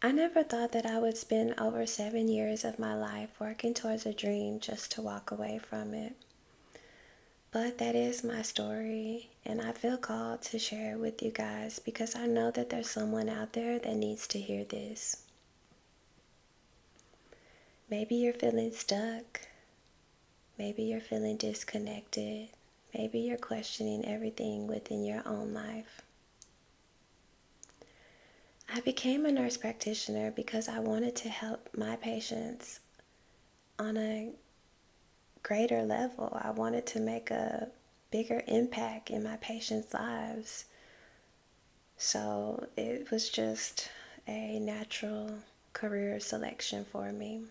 I never thought that I would spend over 7 years of my life working towards a dream just to walk away from it. But that is my story, and I feel called to share it with you guys because I know that there's someone out there that needs to hear this. Maybe you're feeling stuck. Maybe you're feeling disconnected. Maybe you're questioning everything within your own life. I became a nurse practitioner because I wanted to help my patients on a greater level. I wanted to make a bigger impact in my patients' lives. So it was just a natural career selection for me.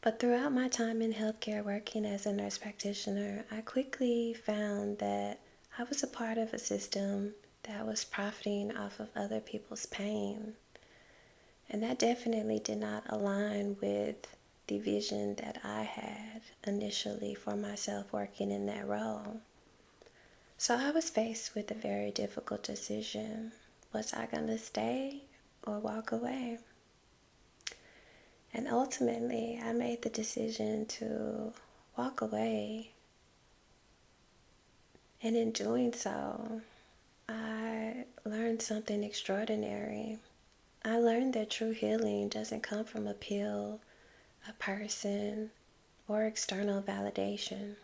But throughout my time in healthcare working as a nurse practitioner, I quickly found that I was a part of a system that was profiting off of other people's pain. And that definitely did not align with the vision that I had initially for myself working in that role. So I was faced with a very difficult decision. Was I going to stay or walk away? And ultimately, I made the decision to walk away. And in doing so, I learned something extraordinary. I learned that true healing doesn't come from a pill, a person, or external validation.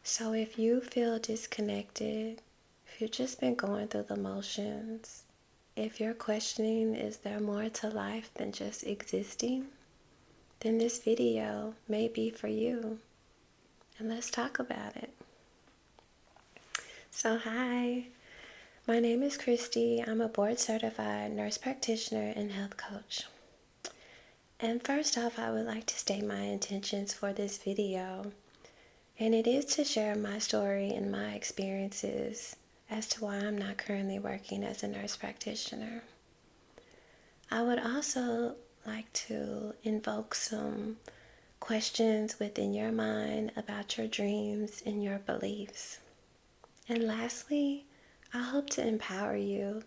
So if you feel disconnected, if you've just been going through the motions, if you're questioning, is there more to life than just existing? Then this video may be for you. And let's talk about it. So hi, my name is Christy. I'm a board certified nurse practitioner and health coach. And first off, I would like to state my intentions for this video. And it is to share my story and my experiences as to why I'm not currently working as a nurse practitioner. I would also like to invoke some questions within your mind about your dreams and your beliefs. And lastly, I hope to empower you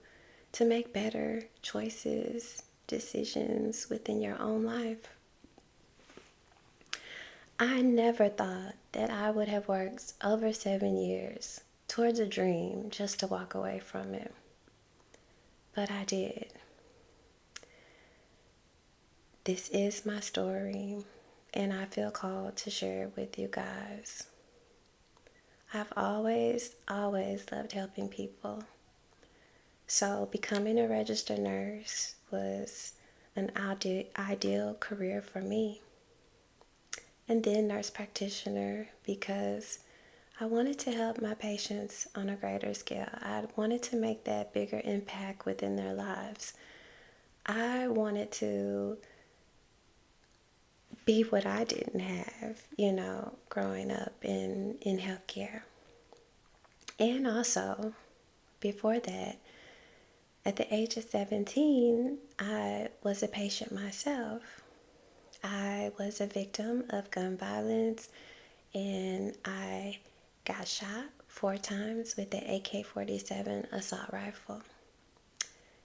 to make better choices, decisions within your own life. I never thought that I would have worked over 7 years towards a dream just to walk away from it. But I did. This is my story, and I feel called to share it with you guys. I've always loved helping people. So becoming a registered nurse was an ideal career for me. And then nurse practitioner because I wanted to help my patients on a greater scale. I wanted to make that bigger impact within their lives. I wanted to be what I didn't have, growing up in healthcare. And also, before that, at the age of 17, I was a patient myself. I was a victim of gun violence, and I got shot 4 times with the AK-47 assault rifle.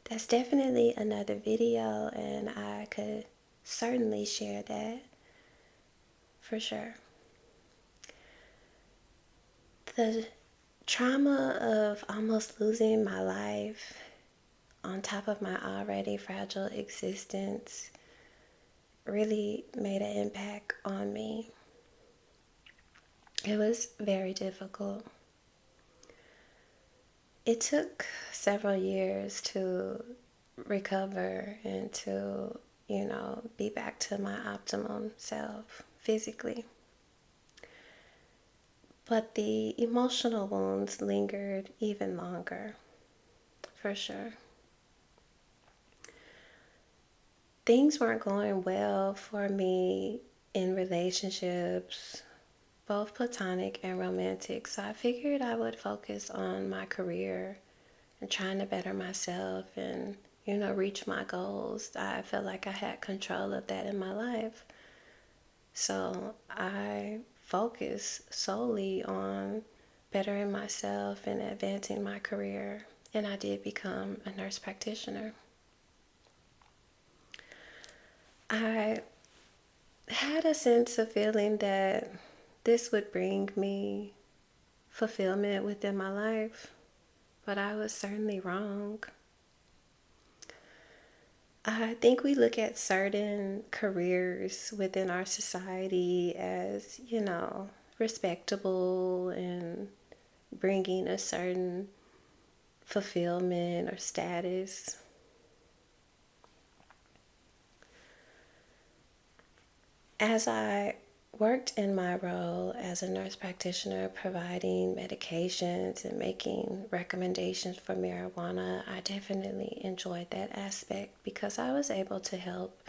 That's definitely another video, and I could certainly share that for sure. The trauma of almost losing my life on top of my already fragile existence really made an impact on me. It was very difficult. It took several years to recover and to, be back to my optimum self physically. But the emotional wounds lingered even longer, for sure. Things weren't going well for me in relationships, both platonic and romantic. So I figured I would focus on my career and trying to better myself and, reach my goals. I felt like I had control of that in my life. So I focused solely on bettering myself and advancing my career and I did become a nurse practitioner. I had a sense of feeling that this would bring me fulfillment within my life, but I was certainly wrong. I think we look at certain careers within our society as, respectable and bringing a certain fulfillment or status. As I worked in my role as a nurse practitioner, providing medications and making recommendations for marijuana, I definitely enjoyed that aspect because I was able to help,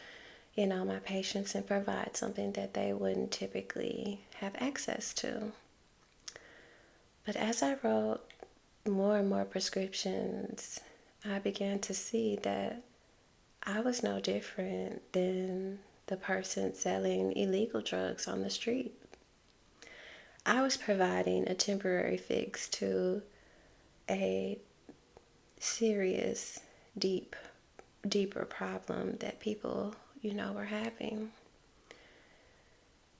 my patients and provide something that they wouldn't typically have access to. But as I wrote more and more prescriptions, I began to see that I was no different than the person selling illegal drugs on the street. I was providing a temporary fix to a serious, deeper problem that people, were having.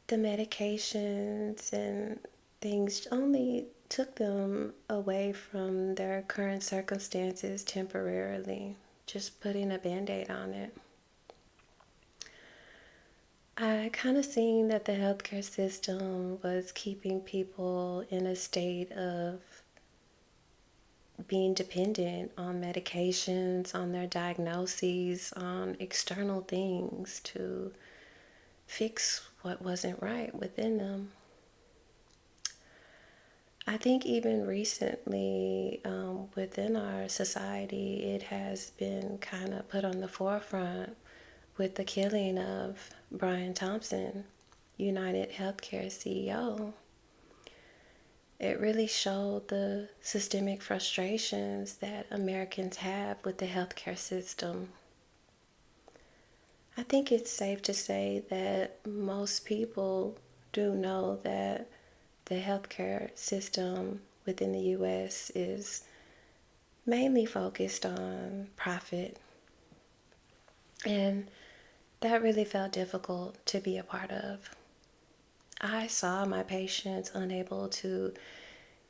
The medications and things only took them away from their current circumstances temporarily, just putting a band-aid on it. I kind of seen that the healthcare system was keeping people in a state of being dependent on medications, on their diagnoses, on external things to fix what wasn't right within them. I think even recently within our society, it has been kind of put on the forefront with the killing of Brian Thompson, United Healthcare CEO. It really showed the systemic frustrations that Americans have with the healthcare system. I think it's safe to say that most people do know that the healthcare system within the U.S. is mainly focused on profit. And that really felt difficult to be a part of. I saw my patients unable to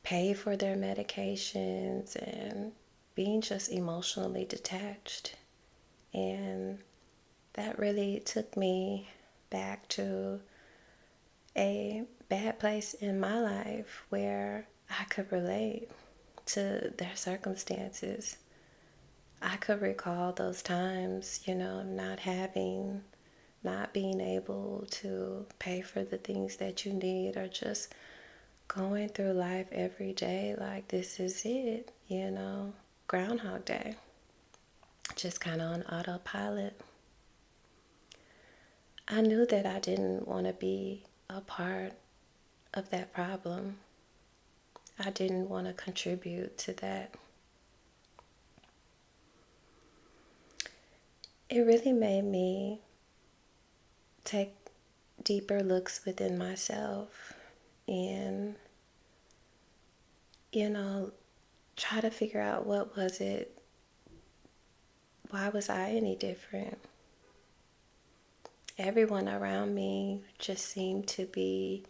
pay for their medications and being just emotionally detached. And that really took me back to a bad place in my life where I could relate to their circumstances. I could recall those times, not being able to pay for the things that you need, or just going through life every day like this is it, Groundhog Day, just kind of on autopilot. I knew that I didn't want to be a part of that problem. I didn't want to contribute to that. It really made me take deeper looks within myself and, try to figure out what was it, why was I any different? Everyone around me just seemed to be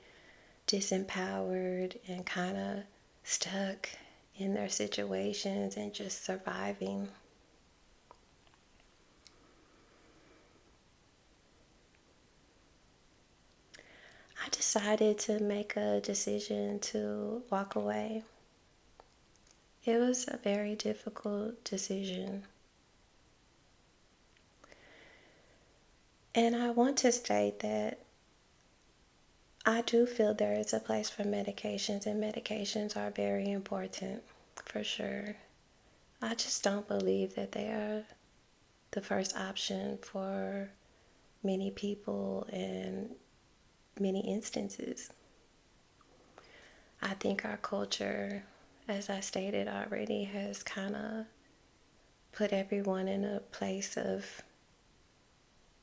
disempowered and kind of stuck in their situations and just surviving. I decided to make a decision to walk away. It was a very difficult decision. And I want to state that I do feel there is a place for medications, and medications are very important, for sure. I just don't believe that they are the first option for many people in many instances. I think our culture, as I stated already, has kind of put everyone in a place of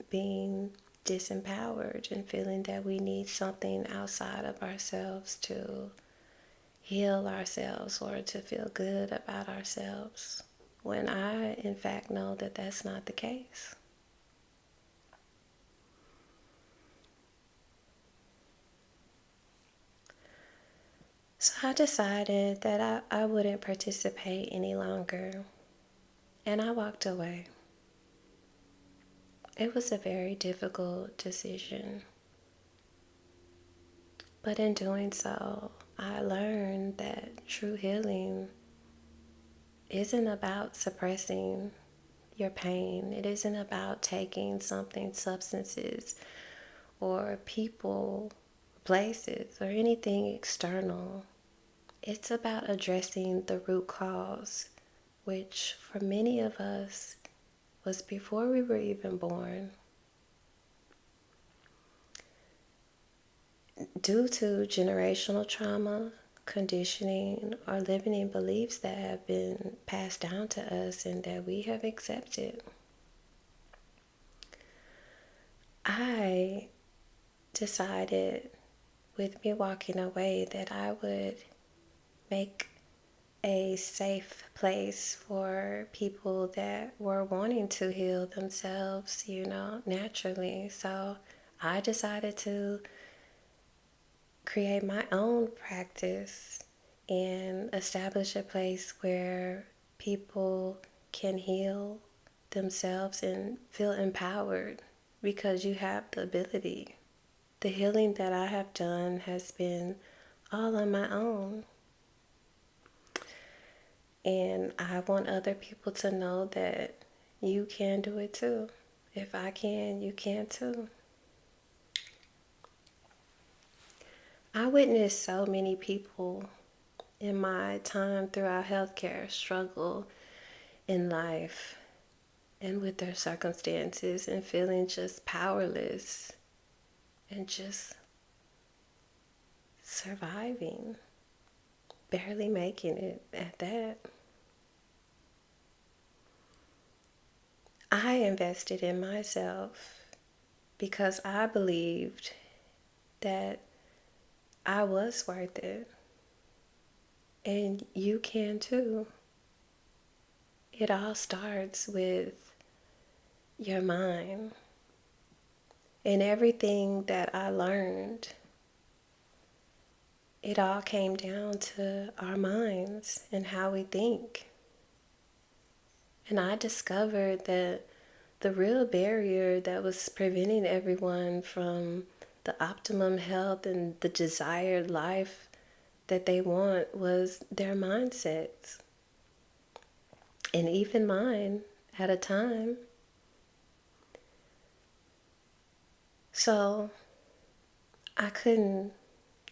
being disempowered and feeling that we need something outside of ourselves to heal ourselves or to feel good about ourselves, when I, in fact, know that that's not the case. So I decided that I wouldn't participate any longer, and I walked away. It was a very difficult decision, but in doing so, I learned that true healing isn't about suppressing your pain. It isn't about taking something, substances, or people, places, or anything external. It's about addressing the root cause, which for many of us was before we were even born. Due to generational trauma, conditioning, or limiting beliefs that have been passed down to us and that we have accepted. I decided with me walking away that I would make a safe place for people that were wanting to heal themselves, naturally. So I decided to create my own practice and establish a place where people can heal themselves and feel empowered because you have the ability. The healing that I have done has been all on my own. And I want other people to know that you can do it too. If I can, you can too. I witnessed so many people in my time throughout healthcare struggle in life and with their circumstances and feeling just powerless and just surviving, barely making it at that. I invested in myself because I believed that I was worth it. And you can too. It all starts with your mind. And everything that I learned, it all came down to our minds and how we think. And I discovered that the real barrier that was preventing everyone from the optimum health and the desired life that they want was their mindsets. And even mine at a time. So I couldn't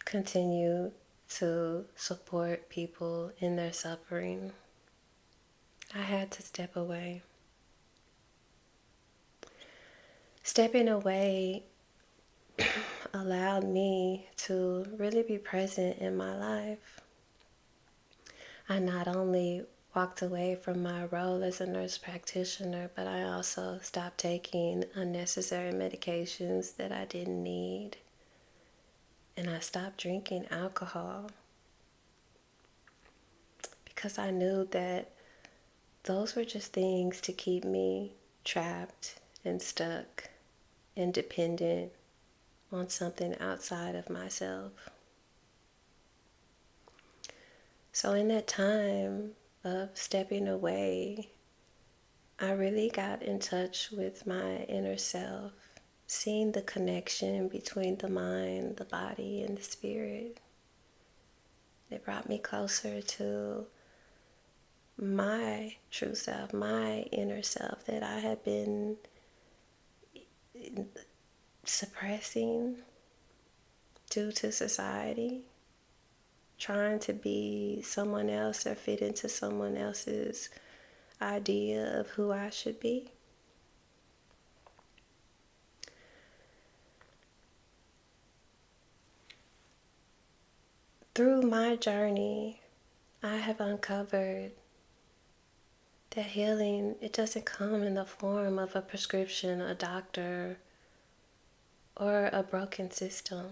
continue to support people in their suffering. I had to step away. Stepping away allowed me to really be present in my life. I not only walked away from my role as a nurse practitioner, but I also stopped taking unnecessary medications that I didn't need. And I stopped drinking alcohol because I knew that those were just things to keep me trapped and stuck and dependent on something outside of myself. So in that time of stepping away, I really got in touch with my inner self, seeing the connection between the mind, the body, and the spirit. It brought me closer to my true self, my inner self that I had been suppressing due to society, trying to be someone else or fit into someone else's idea of who I should be. Through my journey, I have uncovered that healing, it doesn't come in the form of a prescription, a doctor, or a broken system.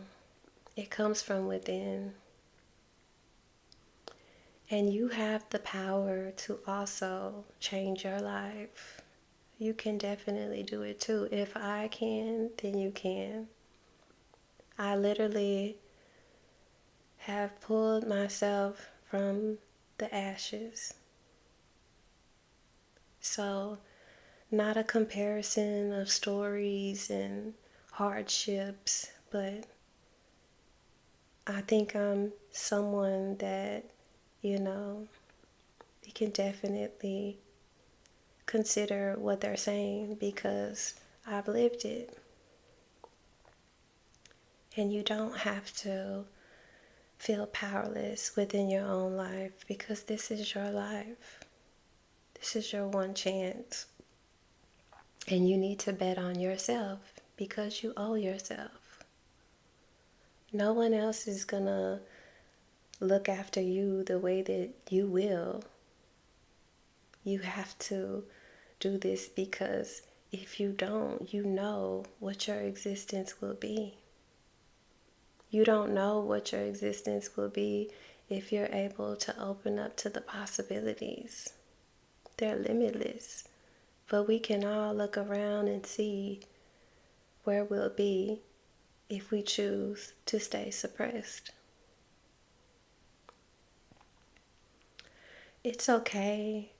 It comes from within. And you have the power to also change your life. You can definitely do it too. If I can, then you can. I literally have pulled myself from the ashes. So, not a comparison of stories and hardships, but I think I'm someone that, you know, you can definitely consider what they're saying because I've lived it. And you don't have to feel powerless within your own life because this is your life. This is your one chance. And you need to bet on yourself because you owe yourself. No one else is going to look after you the way that you will. You have to do this because if you don't, you know what your existence will be. You don't know what your existence will be if you're able to open up to the possibilities. They're limitless. But we can all look around and see where we'll be if we choose to stay suppressed. It's okay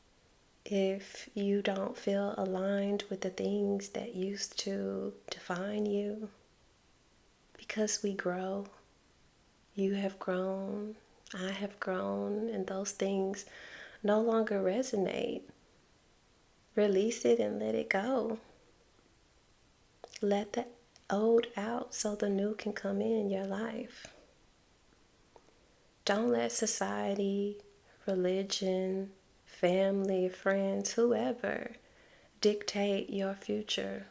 if you don't feel aligned with the things that used to define you because we grow. You have grown, I have grown, and those things no longer resonate. Release it and let it go. Let the old out so the new can come in your life. Don't let society, religion, family, friends, whoever dictate your future.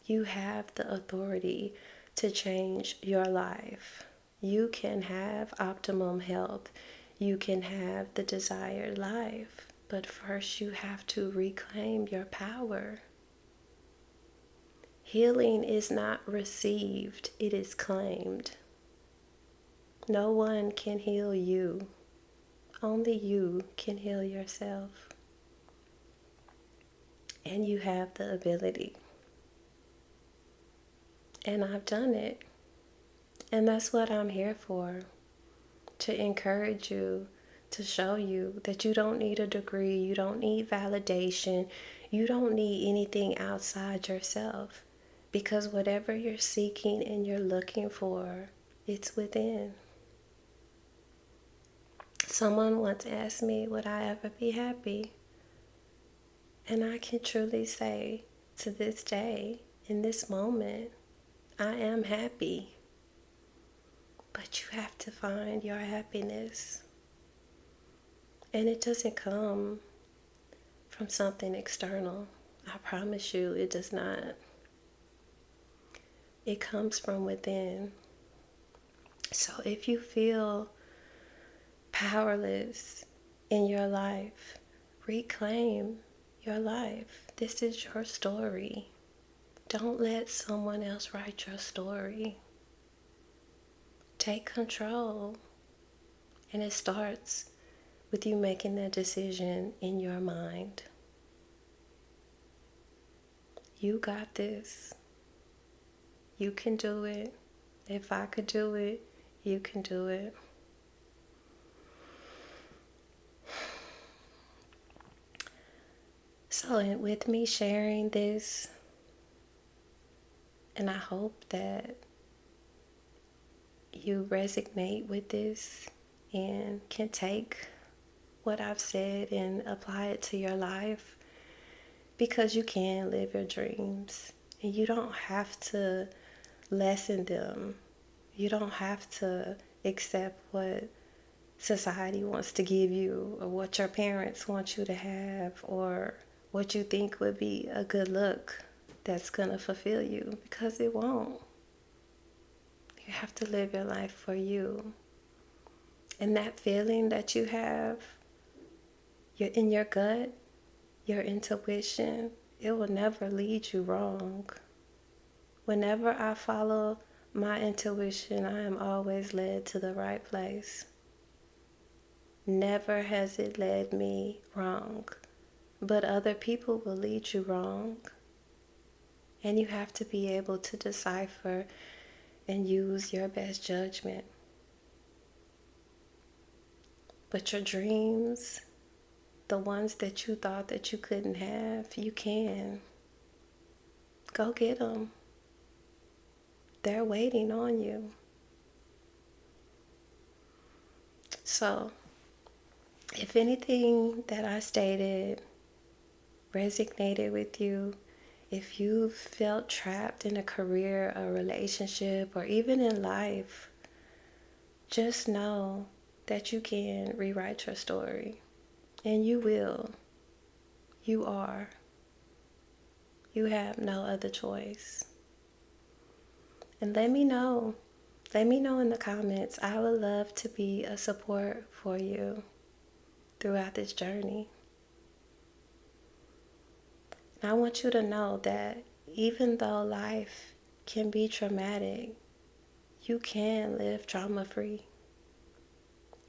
You have the authority to change your life. You can have optimum health. You can have the desired life. But first you have to reclaim your power. Healing is not received, it is claimed. No one can heal you. Only you can heal yourself. And you have the ability. And I've done it. And that's what I'm here for. To encourage you, to show you that you don't need a degree, you don't need validation, you don't need anything outside yourself. Because whatever you're seeking and you're looking for, it's within. Someone once asked me, would I ever be happy? And I can truly say to this day, in this moment, I am happy. But you have to find your happiness. And it doesn't come from something external. I promise you, it does not. It comes from within. So if you feel powerless in your life, reclaim your life. This is your story. Don't let someone else write your story. Take control. And it starts with you making that decision in your mind. You got this. You can do it. If I could do it, you can do it. So with me sharing this, and I hope that you resonate with this and can take what I've said and apply it to your life, because you can live your dreams and you don't have to lessen them. You don't have to accept what society wants to give you or what your parents want you to have or what you think would be a good look that's going to fulfill you, because it won't. You have to live your life for you. And that feeling that you have, you're in your gut, your intuition, it will never lead you wrong. Whenever I follow my intuition, I am always led to the right place. Never has it led me wrong, but other people will lead you wrong. And you have to be able to decipher and use your best judgment. But your dreams, the ones that you thought that you couldn't have, you can. Go get them. They're waiting on you. So, if anything that I stated resonated with you, if you felt trapped in a career, a relationship, or even in life, just know that you can rewrite your story. And you will. You are. You have no other choice. And let me know. Let me know in the comments. I would love to be a support for you throughout this journey. And I want you to know that even though life can be traumatic, you can live trauma-free.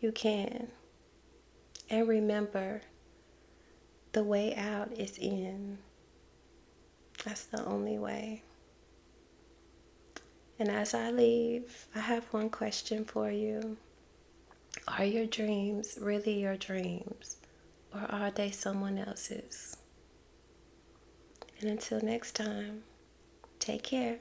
You can. And remember, the way out is in. That's the only way. And as I leave, I have one question for you. Are your dreams really your dreams, or are they someone else's? And until next time, take care.